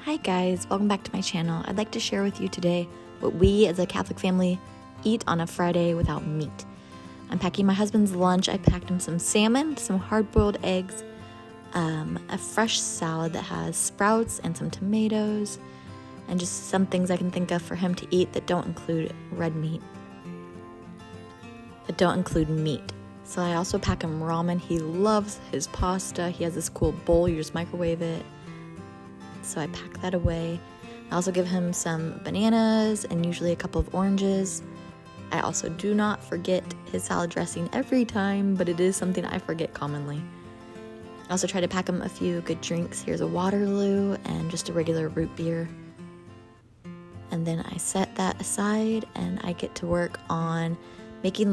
Hi guys, welcome back to my channel. I'd like to share with you today what we as a Catholic family eat on a Friday without meat. I'm packing my husband's lunch. I packed him some salmon, some hard-boiled eggs, a fresh salad that has sprouts and some tomatoes, and just some things I can think of for him to eat that don't include red meat, that don't include meat. So I also pack him ramen. He loves his pasta. He has this cool bowl, you just microwave it. So I pack that away. I also give him some bananas and usually a couple of oranges. I also do not forget his salad dressing every time, but it is something I forget commonly. I also try to pack him a few good drinks. Here's a Waterloo and just a regular root beer. And then I set that aside and I get to work on making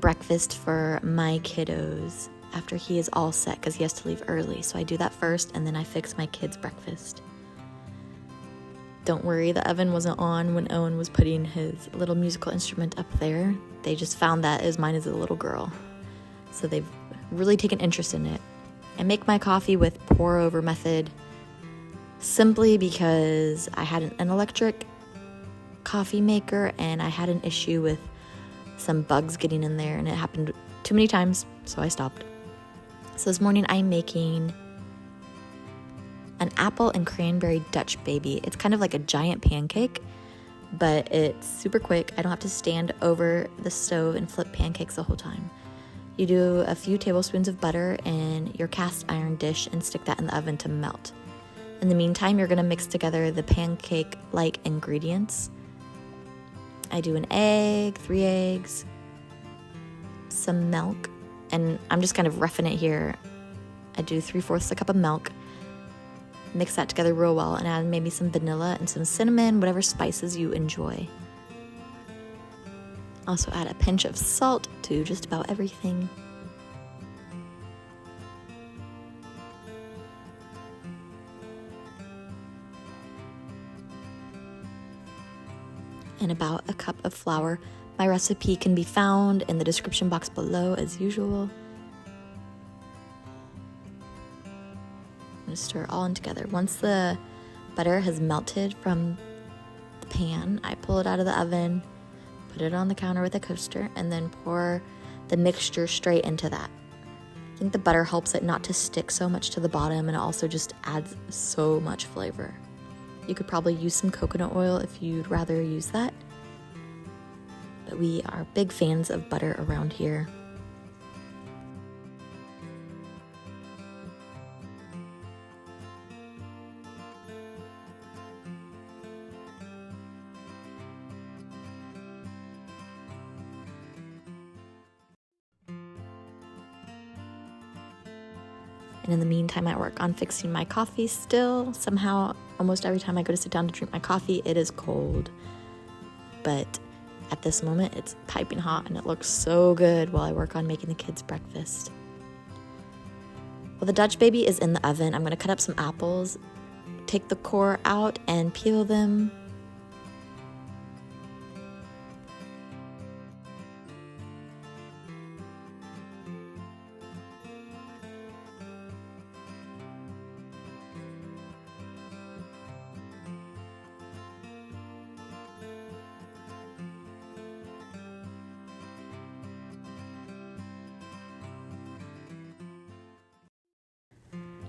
breakfast for my kiddos after he is all set because he has to leave early. So I do that first and then I fix my kids' breakfast. Don't worry, the oven wasn't on when Owen was putting his little musical instrument up there. They just found that as mine as a little girl. So they've really taken interest in it. I make my coffee with pour over method simply because I had an electric coffee maker and I had an issue with some bugs getting in there and it happened too many times, so I stopped. So this morning I'm making an apple and cranberry Dutch baby. It's kind of like a giant pancake, but it's super quick. I don't have to stand over the stove and flip pancakes the whole time. You do a few tablespoons of butter in your cast iron dish and stick that in the oven to melt. In the meantime, you're gonna mix together the pancake-like ingredients. I do an egg, 3 eggs, some milk, and I'm just kind of roughing it here. I do 3/4 a cup of milk, mix that together real well, and add maybe some vanilla and some cinnamon, whatever spices you enjoy. Also add a pinch of salt to just about everything. And about a cup of flour. My recipe can be found in the description box below as usual. I'm gonna stir it all in together. Once the butter has melted from the pan, I pull it out of the oven, put it on the counter with a coaster, and then pour the mixture straight into that. I think the butter helps it not to stick so much to the bottom, and it also just adds so much flavor. You could probably use some coconut oil if you'd rather use that. But we are big fans of butter around here. And in the meantime, I work on fixing my coffee still. Somehow, almost every time I go to sit down to drink my coffee, it is cold. But at this moment, it's piping hot and it looks so good while I work on making the kids' breakfast. Well, the Dutch baby is in the oven. I'm gonna cut up some apples, take the core out and peel them.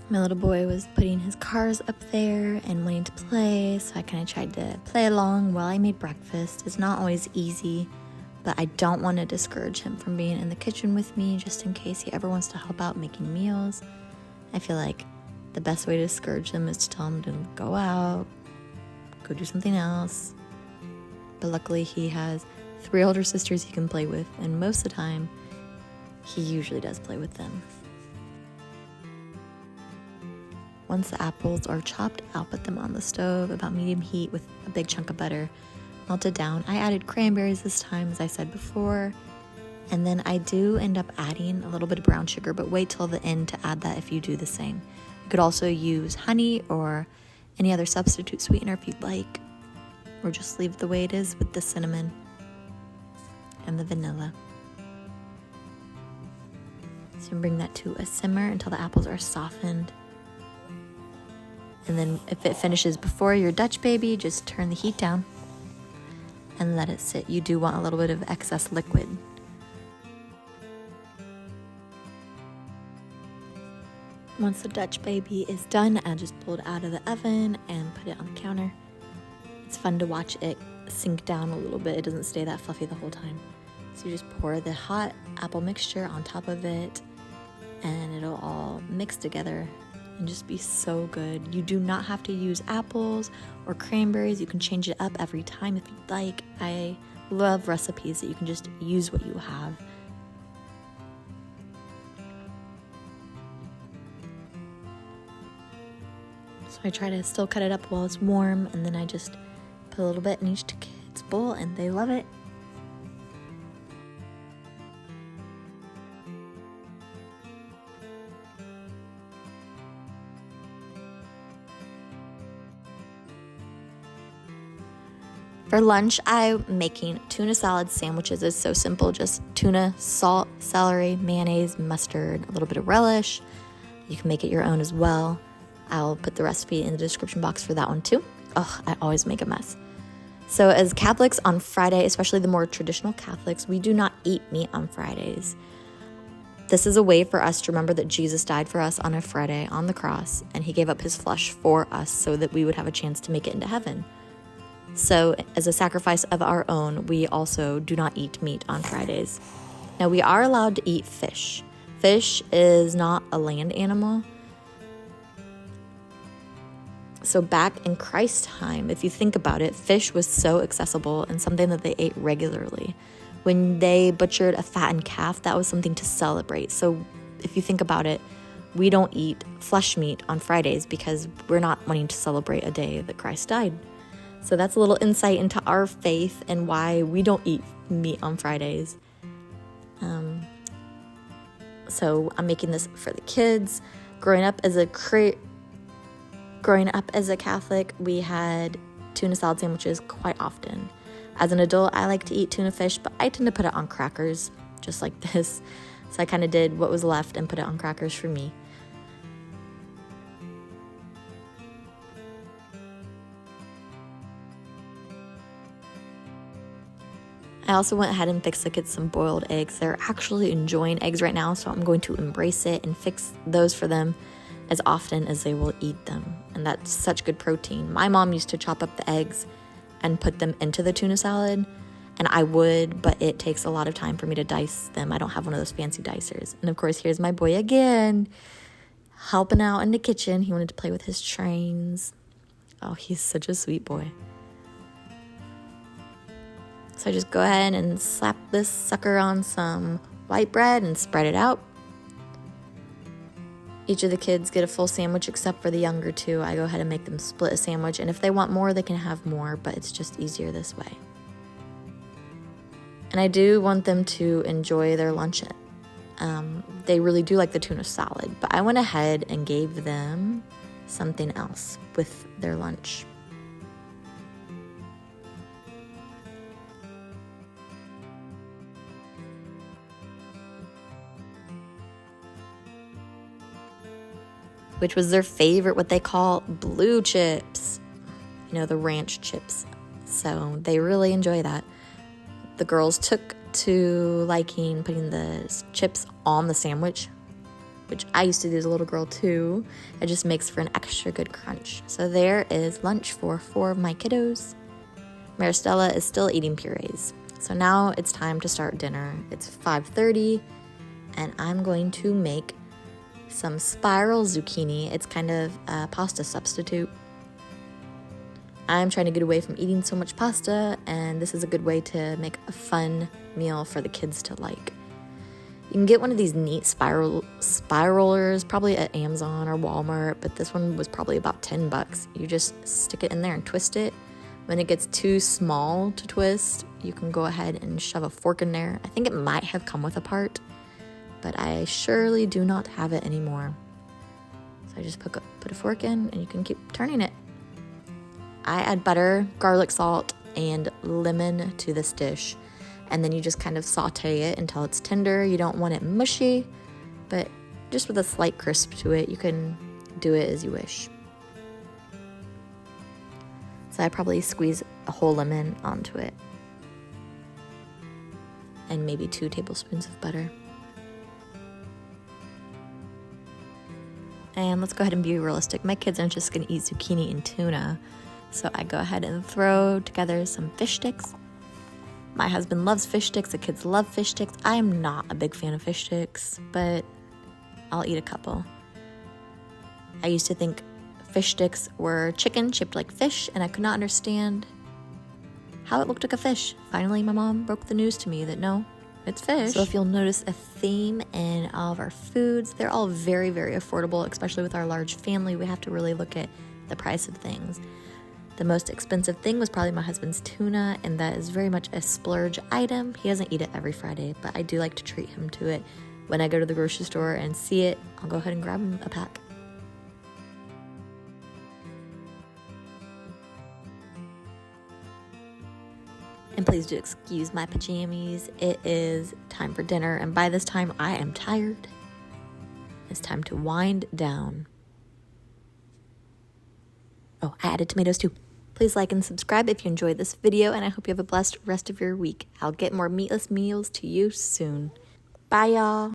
My little boy was putting his cars up there and wanting to play, so I kind of tried to play along while I made breakfast. It's not always easy, but I don't want to discourage him from being in the kitchen with me just in case he ever wants to help out making meals. I feel like the best way to discourage him is to tell him to go out, go do something else. But luckily he has 3 older sisters he can play with, and most of the time he usually does play with them. Once the apples are chopped, I'll put them on the stove about medium heat with a big chunk of butter melted down. I added cranberries this time, as I said before, and then I do end up adding a little bit of brown sugar, but wait till the end to add that if you do the same. You could also use honey or any other substitute sweetener if you'd like, or just leave it the way it is with the cinnamon and the vanilla. So bring that to a simmer until the apples are softened. And then if it finishes before your Dutch baby, just turn the heat down and let it sit. You do want a little bit of excess liquid. Once the Dutch baby is done, I'll just pull it out of the oven and put it on the counter. It's fun to watch it sink down a little bit. It doesn't stay that fluffy the whole time. So you just pour the hot apple mixture on top of it and it'll all mix together and just be so good. You do not have to use apples or cranberries. You can change it up every time if you'd like. I love recipes that you can just use what you have. So I try to still cut it up while it's warm, and then I just put a little bit in each kid's bowl and they love it. For lunch, I'm making tuna salad sandwiches. It's so simple, just tuna, salt, celery, mayonnaise, mustard, a little bit of relish. You can make it your own as well. I'll put the recipe in the description box for that one too. Oh, I always make a mess. So as Catholics on Friday, especially the more traditional Catholics, we do not eat meat on Fridays. This is a way for us to remember that Jesus died for us on a Friday on the cross, and he gave up his flesh for us so that we would have a chance to make it into heaven. So as a sacrifice of our own, we also do not eat meat on Fridays. Now we are allowed to eat fish. Fish is not a land animal. So back in Christ's time, if you think about it, fish was so accessible and something that they ate regularly. When they butchered a fattened calf, that was something to celebrate. So if you think about it, we don't eat flesh meat on Fridays because we're not wanting to celebrate a day that Christ died. So that's a little insight into our faith and why we don't eat meat on Fridays. So I'm making this for the kids. Growing up as a Catholic, we had tuna salad sandwiches quite often. As an adult, I like to eat tuna fish, but I tend to put it on crackers, just like this. So I kind of did what was left and put it on crackers for me. I also went ahead and fixed the kids some boiled eggs. They're actually enjoying eggs right now, so I'm going to embrace it and fix those for them as often as they will eat them. And that's such good protein. My mom used to chop up the eggs and put them into the tuna salad, and I would, but it takes a lot of time for me to dice them. I don't have one of those fancy dicers. And of course, here's my boy again, helping out in the kitchen. He wanted to play with his trains. Oh, he's such a sweet boy. So I just go ahead and slap this sucker on some white bread and spread it out. Each of the kids get a full sandwich except for the younger two. I go ahead and make them split a sandwich, and if they want more, they can have more, but it's just easier this way. And I do want them to enjoy their lunch. They really do like the tuna salad, but I went ahead and gave them something else with their lunch. Which was their favorite, what they call blue chips. You know, the ranch chips. So they really enjoy that. The girls took to liking putting the chips on the sandwich, which I used to do as a little girl too. It just makes for an extra good crunch. So there is lunch for 4 of my kiddos. Maristella is still eating purees. So now it's time to start dinner. It's 5:30, and I'm going to make some spiral zucchini. It's kind of a pasta substitute. I'm trying to get away from eating so much pasta, and this is a good way to make a fun meal for the kids to like. You can get one of these neat spiralers, probably at Amazon or Walmart, but this one was probably about $10. You just stick it in there and twist it. When it gets too small to twist, you can go ahead and shove a fork in there. I think it might have come with a part, but I surely do not have it anymore. So I just put a fork in, and you can keep turning it. I add butter, garlic salt, and lemon to this dish. And then you just kind of saute it until it's tender. You don't want it mushy, but just with a slight crisp to it. You can do it as you wish. So I probably squeeze a whole lemon onto it. And maybe 2 tablespoons of butter. And let's go ahead and be realistic. My kids aren't just gonna eat zucchini and tuna. So I go ahead and throw together some fish sticks. My husband loves fish sticks, the kids love fish sticks. I am not a big fan of fish sticks, but I'll eat a couple. I used to think fish sticks were chicken shaped like fish, and I could not understand how it looked like a fish. Finally, my mom broke the news to me that no, it's fish. So if you'll notice a theme in all of our foods, they're all very, very affordable, especially with our large family. We have to really look at the price of things. The most expensive thing was probably my husband's tuna, and that is very much a splurge item. He doesn't eat it every Friday, but I do like to treat him to it. When I go to the grocery store and see it, I'll go ahead and grab him a pack. And please do excuse my pajamas. It is time for dinner, and by this time I am tired. It's time to wind down. Oh, I added tomatoes too. Please like and subscribe if you enjoyed this video, and I hope you have a blessed rest of your week. I'll get more meatless meals to you soon. Bye, y'all.